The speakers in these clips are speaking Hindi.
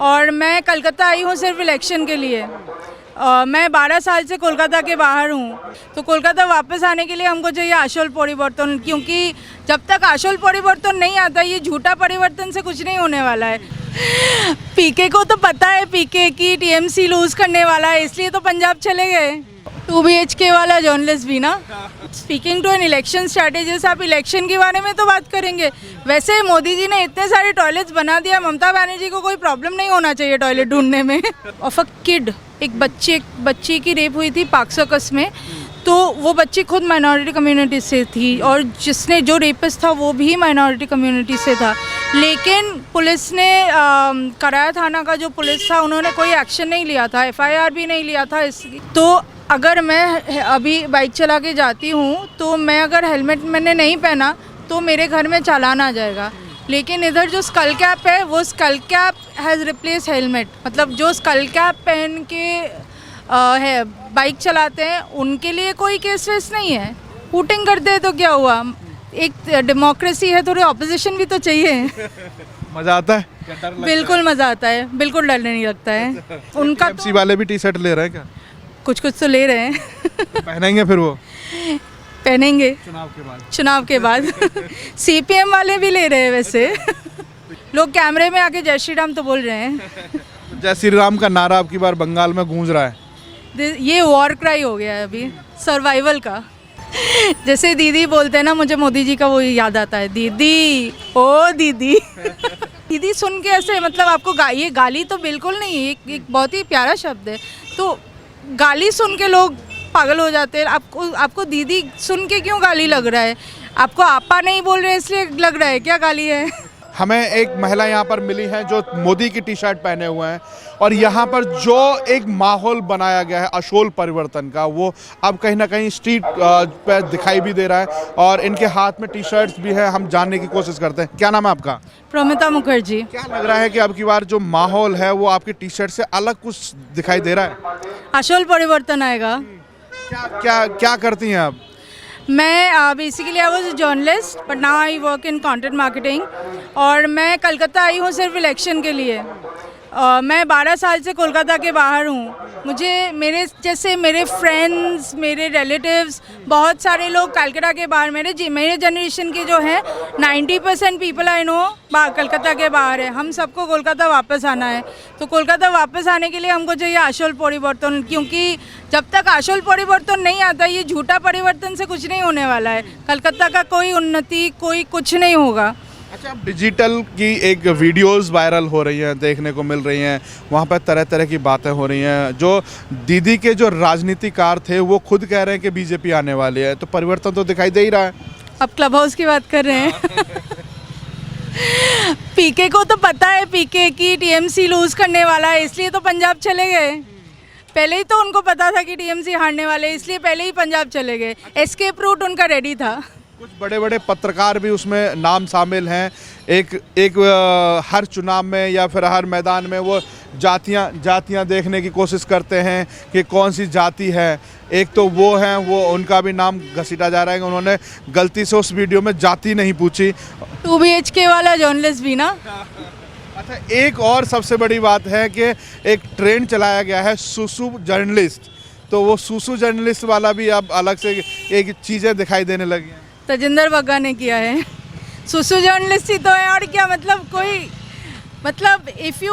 और मैं कलकत्ता आई हूँ सिर्फ इलेक्शन के लिए। मैं 12 साल से कोलकाता के बाहर हूँ, तो कोलकाता वापस आने के लिए हमको चाहिए आशोल परिवर्तन, क्योंकि जब तक आशोल परिवर्तन नहीं आता ये झूठा परिवर्तन से कुछ नहीं होने वाला है। पीके को तो पता है पीके की टीएमसी लूज करने वाला है, इसलिए तो पंजाब चले गए। 2 BHK वाला जर्नलिस्ट भी ना। Speaking to an election strategist, आप इलेक्शन के बारे में तो बात करेंगे। वैसे मोदी जी ने इतने सारे टॉयलेट्स बना दिया, ममता बनर्जी को कोई प्रॉब्लम नहीं होना चाहिए टॉयलेट ढूंढने में। ऑफ अ किड, एक बच्ची की रेप हुई थी पाक्सोकस में, तो वो बच्ची खुद माइनॉरिटी कम्युनिटी से थी और जिसने जो रेपिस्ट था वो भी माइनॉरिटी कम्युनिटी से था, लेकिन पुलिस ने कराया थाना का जो पुलिस था उन्होंने कोई एक्शन नहीं लिया था, FIR भी नहीं लिया था। तो अगर मैं अभी बाइक चला के जाती हूँ तो मैं अगर हेलमेट मैंने नहीं पहना तो मेरे घर में चालान आ जाएगा, लेकिन इधर जो स्कल कैप है वो school cap has replace helmet, मतलब जो स्कल कैप पहन के है बाइक चलाते हैं उनके लिए कोई केस वेस नहीं है। हूटिंग करते हैं तो क्या हुआ, एक डेमोक्रेसी है, थोड़ी ऑपोजिशन भी तो चाहिए। मजा आता है? बिल्कुल मज़ा आता है, बिल्कुल डर नहीं लगता है। उनका टीएमसी वाले भी टी शर्ट ले रहे हैं क्या? कुछ तो ले रहे हैं। पहनेंगे फिर वो? पहनेंगे चुनाव के बाद। CPM वाले भी ले रहे हैं वैसे। लोग कैमरे में आके जय श्री राम तो बोल रहे हैं। जय श्री राम का नारा अब की बार बंगाल में गूंज रहा है। ये वॉर क्राई हो गया है अभी, सर्वाइवल का। जैसे दीदी बोलते हैं ना, मुझे मोदी जी का वो याद आता है, दीदी ओ दीदी। दीदी सुन के ऐसे, मतलब आपको ये गाली तो बिल्कुल नहीं, एक बहुत ही प्यारा शब्द है, तो गाली सुन के लोग पागल हो जाते हैं। आपको दीदी सुन के क्यों गाली लग रहा है? आपको आपा नहीं बोल रहे इसलिए लग रहा है क्या गाली है? हमें एक महिला यहाँ पर मिली है जो मोदी की टी शर्ट पहने हुए हैं, और यहाँ पर जो एक माहौल बनाया गया है आशोल परिवर्तन का, वो अब कहीं ना कहीं स्ट्रीट पे दिखाई भी दे रहा है, और इनके हाथ में टी शर्ट्स भी है। हम जानने की कोशिश करते हैं, क्या नाम है आपका? प्रोमिता मुखर्जी। क्या लग रहा है कि अब की बार जो माहौल है वो आपकी टी शर्ट से अलग कुछ दिखाई दे रहा है? आशोल परिवर्तन आएगा। क्या करती हैं आप? मैं basically I was a journalist but now I work in content marketing, और मैं कलकत्ता आई हूँ सिर्फ इलेक्शन के लिए। मैं 12 साल से कोलकाता के बाहर हूँ। मुझे मेरे फ्रेंड्स, मेरे रिलेटिव्स, बहुत सारे लोग कलकत्ता के बाहर, मेरे जनरेशन के जो हैं 90% पीपल आई नो कलकत्ता के बाहर है। हम सबको कोलकाता वापस आना है, तो कोलकाता वापस आने के लिए हमको चाहिए आशोल परिवर्तन, क्योंकि जब तक आशोल परिवर्तन नहीं आता ये झूठा परिवर्तन से कुछ नहीं होने वाला है। कलकत्ता का कोई उन्नति, कोई कुछ नहीं होगा। अच्छा, डिजिटल की एक वीडियोस वायरल हो रही हैं, देखने को मिल रही हैं, वहाँ पर तरह तरह की बातें हो रही हैं। जो दीदी के जो राजनीतिकार थे वो खुद कह रहे हैं कि बीजेपी आने वाली है, तो परिवर्तन तो दिखाई दे ही रहा है। अब क्लब हाउस की बात कर रहे हैं। पीके को तो पता है पीके की टीएमसी लूज करने वाला है, इसलिए तो पंजाब चले गए। पहले ही तो उनको पता था कि टीएमसी हारने वाले, इसलिए पहले ही पंजाब चले गए। एस्केप रूट उनका रेडी था। कुछ बड़े बड़े पत्रकार भी उसमें नाम शामिल हैं। एक हर चुनाव में या फिर हर मैदान में वो जातियां देखने की कोशिश करते हैं कि कौन सी जाति है। एक तो वो हैं, वो उनका भी नाम घसीटा जा रहा है कि उन्होंने गलती से उस वीडियो में जाति नहीं पूछी। 2 BHK वाला जर्नलिस्ट भी ना। अच्छा, एक और सबसे बड़ी बात है कि एक ट्रेंड चलाया गया है सुसु जर्नलिस्ट, तो वो सुसु जर्नलिस्ट वाला भी अब अलग से एक चीज़ें दिखाई देने लगी हैं। तजिंदर बग्गा ने किया है। सुसु जर्नलिस्ट ही तो है, और क्या मतलब if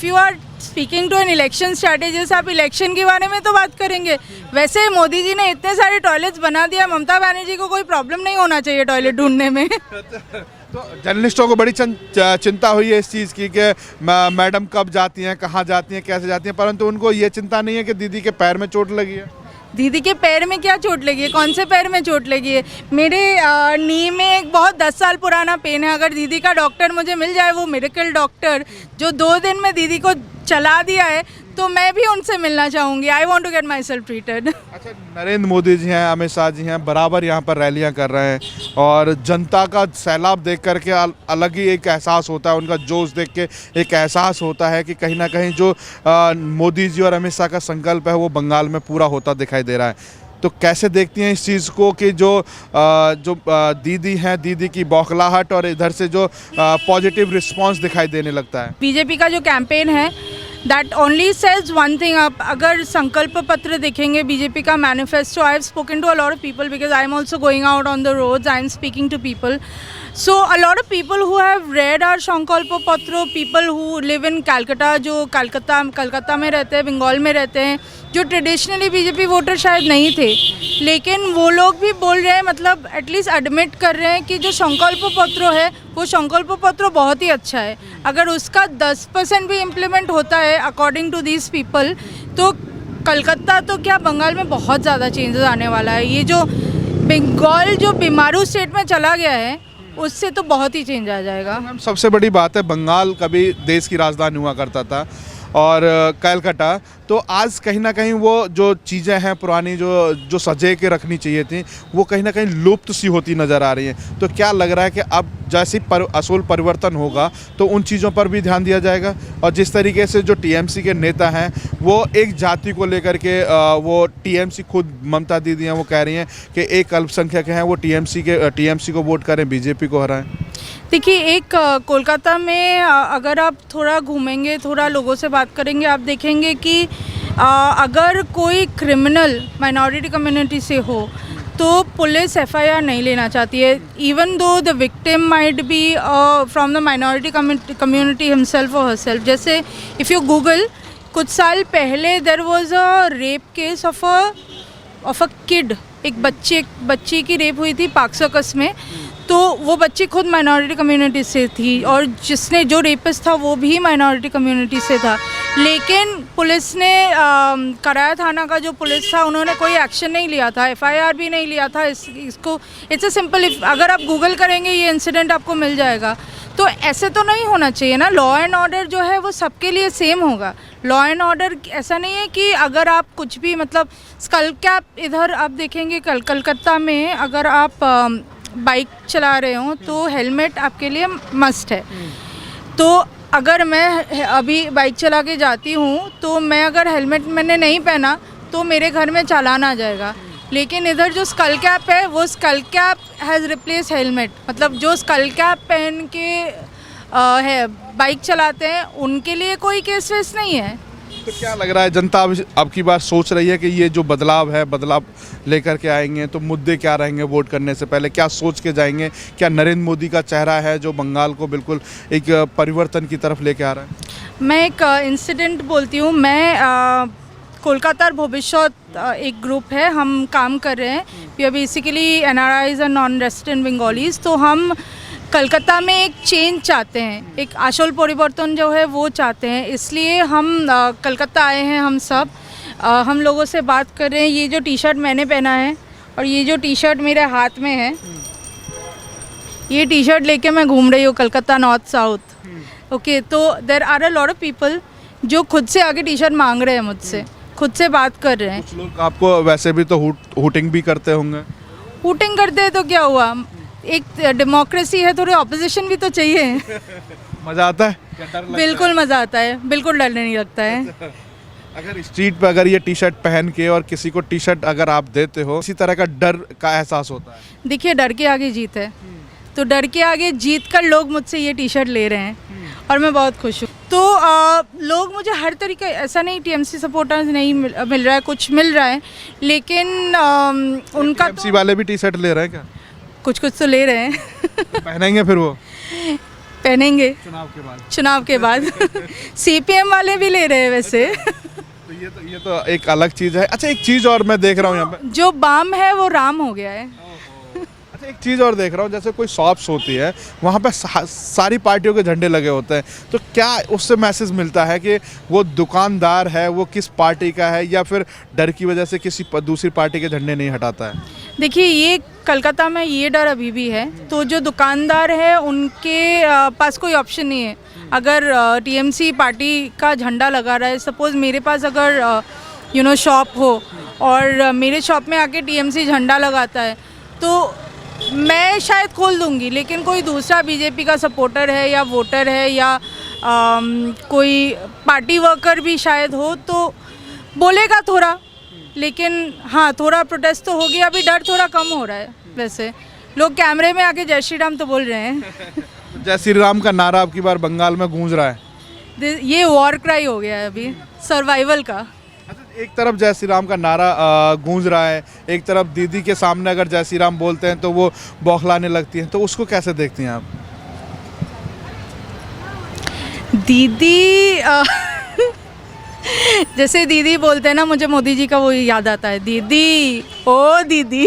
you are speaking to an election strategist, आप इलेक्शन के बारे में तो बात करेंगे। वैसे मोदी जी ने इतने सारे टॉयलेट्स बना दिया, ममता बनर्जी को कोई प्रॉब्लम नहीं होना चाहिए टॉयलेट ढूंढने में। तो जर्नलिस्टों को बड़ी चिंता हुई है इस चीज़ की कि मैडम कब जाती हैं, कहाँ जाती हैं, कैसे जाती हैं, परंतु उनको ये चिंता नहीं है कि दीदी के पैर में चोट लगी है। दीदी के पैर में क्या चोट लगी है? कौन से पैर में चोट लगी है? मेरे नी में एक बहुत 10 साल पुराना पेन है। अगर दीदी का डॉक्टर मुझे मिल जाए, वो मिरेकल डॉक्टर जो 2 दिन में दीदी को चला दिया है, तो मैं भी उनसे मिलना चाहूँगी। I want to get myself treated. अच्छा, नरेंद्र मोदी जी हैं, अमित शाह जी हैं, बराबर यहाँ पर रैलियाँ कर रहे हैं, और जनता का सैलाब देख करके अलग ही एक एहसास होता है, उनका जोश देख के एक एहसास होता है कि कहीं ना कहीं जो मोदी जी और अमित शाह का संकल्प है वो बंगाल में पूरा होता दिखाई दे रहा है। तो कैसे देखती हैं इस चीज़ को कि जो दीदी हैं, दीदी की बौखलाहट और इधर से जो पॉजिटिव रिस्पांस दिखाई देने लगता है? बीजेपी का जो कैंपेन है that only says one thing. आप अगर संकल्प पत्र देखेंगे बीजेपी का manifesto, I have spoken to a lot of people because I am also going out on the roads, I am speaking to people. So a lot of people who have read our संकल्प पत्र, people who live in Calcutta, जो कलकत्ता में रहते हैं, बंगाल में रहते हैं, जो ट्रेडिशनली बीजेपी वोटर शायद नहीं थे, लेकिन वो लोग भी बोल रहे हैं, मतलब एटलीस्ट एडमिट कर रहे हैं कि जो संकल्प पत्र है वो संकल्प पत्र बहुत ही अच्छा है. अगर उसका 10% भी इम्प्लीमेंट होता है अकॉर्डिंग टू दीज पीपल, तो कलकत्ता तो क्या बंगाल में बहुत ज़्यादा चेंजेस आने वाला है. ये जो बंगाल जो बीमारू स्टेट में चला गया है उससे तो बहुत ही चेंज आ जाएगा. मैम सबसे बड़ी बात है, बंगाल कभी देश की राजधानी हुआ करता था और कलकत्ता, तो आज कहीं ना कहीं वो जो चीज़ें हैं पुरानी जो सजे के रखनी चाहिए थी वो कहीं ना कहीं लुप्त सी होती नज़र आ रही हैं. तो क्या लग रहा है कि अब जैसे असूल परिवर्तन होगा तो उन चीज़ों पर भी ध्यान दिया जाएगा? और जिस तरीके से जो टीएमसी के नेता हैं वो एक जाति को लेकर के वो टीएमसी खुद ममता दीदी हैं वो कह रही हैं कि एक अल्पसंख्यक हैं वो टीएमसी को वोट करें, बीजेपी को हराएं. देखिए, एक कोलकाता में अगर आप थोड़ा घूमेंगे, थोड़ा लोगों से बात करेंगे, आप देखेंगे कि अगर कोई क्रिमिनल माइनॉरिटी कम्युनिटी से हो तो पुलिस एफआईआर नहीं लेना चाहती है, even though the victim might be from the minority community himself और हरसेल्फ. जैसे इफ़ यू गूगल, कुछ साल पहले there was a rape case of a kid, एक बच्ची की रेप हुई थी पार्क सर्कस में. तो वो बच्ची खुद माइनॉरिटी कम्युनिटी से थी और जो रेपिस्ट था वो भी माइनॉरिटी कम्युनिटी से था, लेकिन पुलिस ने कराया थाना का जो पुलिस था उन्होंने कोई एक्शन नहीं लिया था, एफआईआर भी नहीं लिया था. इसको इट्स अ सिंपल, अगर आप गूगल करेंगे ये इंसिडेंट आपको मिल जाएगा. तो ऐसे तो नहीं होना चाहिए ना. लॉ एंड ऑर्डर जो है वो सबके लिए सेम होगा. लॉ एंड ऑर्डर ऐसा नहीं है कि अगर आप कुछ भी, मतलब स्कल कैप, इधर आप देखेंगे कलकत्ता में अगर आप बाइक चला रहे हो तो हेलमेट आपके लिए मस्ट है. तो अगर मैं अभी बाइक चला के जाती हूँ तो मैं अगर हेलमेट मैंने नहीं पहना तो मेरे घर में चालान आ जाएगा. लेकिन इधर जो स्कल कैप है वो school cap has replace helmet, मतलब जो स्कल कैप पहन के है बाइक चलाते हैं उनके लिए कोई केस वेस नहीं है. तो क्या लग रहा है, जनता अब की बार सोच रही है कि ये जो बदलाव है, बदलाव लेकर के आएंगे तो मुद्दे क्या रहेंगे वोट करने से पहले, क्या सोच के जाएंगे? क्या नरेंद्र मोदी का चेहरा है जो बंगाल को बिल्कुल एक परिवर्तन की तरफ लेके आ रहा है? मैं एक इंसिडेंट बोलती हूँ. मैं कोलकाता भविष्य एक ग्रुप है, हम काम कर रहे हैं. वी आर बेसिकली एनआरआईज और नॉन रेसिडेंट बंगालीज. तो हम कलकत्ता में एक चेंज चाहते हैं, एक आशोल परिवर्तन जो है वो चाहते हैं, इसलिए हम कलकत्ता आए हैं. हम सब हम लोगों से बात कर रहे हैं. ये जो टी शर्ट मैंने पहना है और ये जो टी शर्ट मेरे हाथ में है, ये टी शर्ट लेके मैं घूम रही हूँ कलकत्ता नॉर्थ साउथ. ओके, तो there are a lot of people जो खुद से आगे टी शर्ट मांग रहे हैं मुझसे, खुद से बात कर रहे हैं. कुछ लोग आपको वैसे भी तो हुटिंग भी करते होंगे. हुटिंग करते हैं तो क्या हुआ, एक डेमोक्रेसी है, थोड़ी ऑपोजिशन भी तो चाहिए. मज़ा आता है? बिल्कुल मज़ा आता है, बिल्कुल डर नहीं लगता है. अगर स्ट्रीट पे अगर ये टी शर्ट पहन के और किसी को टी शर्ट अगर आप देते हो, इसी तरह का डर का एहसास होता है? देखिए, डर के आगे जीत है, तो डर के आगे जीत कर लोग मुझसे ये टी शर्ट ले रहे हैं और मैं बहुत खुश हूँ. तो लोग मुझे हर तरीके, ऐसा नहीं टीएमसी सपोर्टर्स नहीं मिल रहा है, कुछ मिल रहा है, लेकिन उनका टीएमसी वाले भी टी शर्ट ले रहे हैं क्या? कुछ तो ले रहे हैं. पहनेंगे फिर वो? पहनेंगे चुनाव के बाद. सीपीएम वाले भी ले रहे हैं वैसे. तो ये तो एक अलग चीज़ है. अच्छा, एक चीज़ और मैं देख रहा हूँ यहाँ पे, जो बाम है वो राम हो गया है. अच्छा, एक चीज़ और देख रहा हूँ, जैसे कोई शॉप्स होती है वहाँ पे सारी पार्टियों के झंडे लगे होते हैं, तो क्या उससे मैसेज मिलता है कि वो दुकानदार है वो किस पार्टी का है, या फिर डर की वजह से किसी दूसरी पार्टी के झंडे नहीं हटाता है? देखिए, ये कलकत्ता में ये डर अभी भी है. तो जो दुकानदार है उनके पास कोई ऑप्शन नहीं है. अगर टीएमसी पार्टी का झंडा लगा रहा है, सपोज़ मेरे पास अगर शॉप हो और मेरे शॉप में आके टीएमसी झंडा लगाता है तो मैं शायद खोल दूंगी, लेकिन कोई दूसरा बीजेपी का सपोर्टर है या वोटर है या कोई पार्टी वर्कर भी शायद हो तो बोलेगा थोड़ा, लेकिन हाँ थोड़ा प्रोटेस्ट तो हो गया, अभी डर थोड़ा कम हो रहा है। वैसे लोग कैमरे में आके जय श्री राम तो बोल रहे हैं। जय श्री राम का नारा अब की बार बंगाल में गूंज रहा है। ये वॉर क्राई हो गया है अभी, सर्वाइवल का। अच्छा, एक तरफ जय श्री राम का नारा गूंज रहा है, एक तरफ दीदी के सामने अगर जय श्री राम बोलते हैं तो वो बौखलाने लगती हैं, तो उसको कैसे देखती हैं आप? दीदी जैसे दीदी बोलते हैं ना, मुझे मोदी जी का वो याद आता है, दीदी ओ दीदी।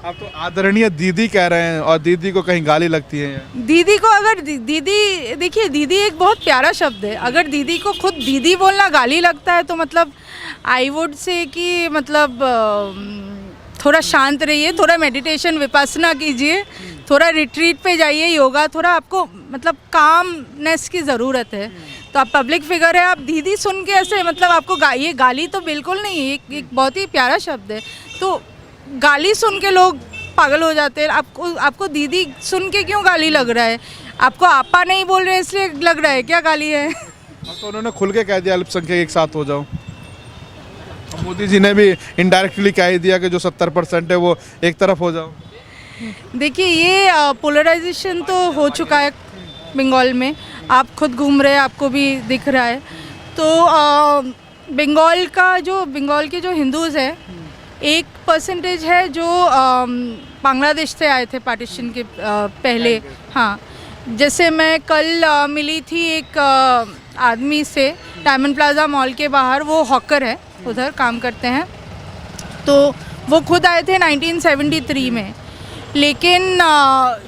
आप तो आदरणीय दीदी कह रहे हैं और दीदी को कहीं गाली लगती है। दीदी को अगर दीदी, देखिए दीदी एक बहुत प्यारा शब्द है, अगर दीदी को खुद दीदी बोलना गाली लगता है तो मतलब आई वुड से कि मतलब थोड़ा शांत रहिए, थोड़ा मेडिटेशन विपස්සना कीजिए, थोड़ा रिट्रीट पे जाइए, योगा, थोड़ा आपको मतलब कामनेस की ज़रूरत है। तो आप पब्लिक फिगर है, आप दीदी सुन के ऐसे मतलब आपको ये गाली तो बिल्कुल नहीं है, एक बहुत ही प्यारा शब्द है। तो गाली सुन के लोग पागल हो जाते हैं। आपको दीदी सुन के क्यों गाली लग रहा है? आपको आपा नहीं बोल रहे इसलिए लग रहा है क्या गाली है? तो उन्होंने खुल के कह दिया अल्पसंख्यक एक साथ हो जाओ। मोदी जी ने भी इनडायरेक्टली कह ही दिया कि जो 70% है वो एक तरफ हो जाओ। देखिए ये पोलराइजेशन तो हो चुका है बंगाल में, आप खुद घूम रहे हैं, आपको भी दिख रहा है। तो बंगाल के जो हिंदूज़ हैं, 1% है जो बांग्लादेश से आए थे पार्टीशन के पहले। हाँ, जैसे मैं कल मिली थी एक आदमी से डायमंड प्लाजा मॉल के बाहर, वो हॉकर है, उधर काम करते हैं। तो वो खुद आए थे 1973 में। लेकिन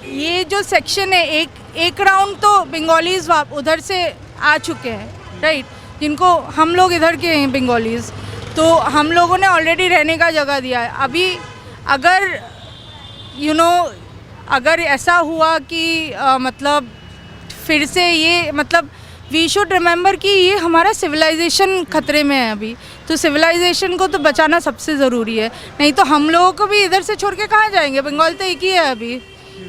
ये जो सेक्शन है, एक राउंड तो बंगालीज़ उधर से आ चुके हैं, राइट, जिनको हम लोग इधर के हैं बंगालीज़, तो हम लोगों ने ऑलरेडी रहने का जगह दिया है। अभी अगर अगर ऐसा हुआ कि मतलब फिर से ये मतलब वी शुड रिमेंबर कि ये हमारा सिविलाइजेशन खतरे में है अभी, तो सिविलाइजेशन को तो बचाना सबसे ज़रूरी है। नहीं तो हम लोगों को भी इधर से छोड़ के कहाँ जाएंगे? बंगाल तो एक ही है अभी,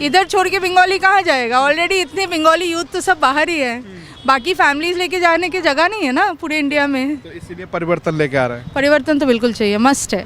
इधर छोड़ के बंगाली कहाँ जाएगा? ऑलरेडी इतने बंगाली यूथ तो सब बाहर ही है, बाकी फैमिलीज लेके जाने की जगह नहीं है ना पूरे इंडिया में। तो इसीलिए परिवर्तन लेके आ रहा है। परिवर्तन तो बिल्कुल चाहिए, मस्ट है।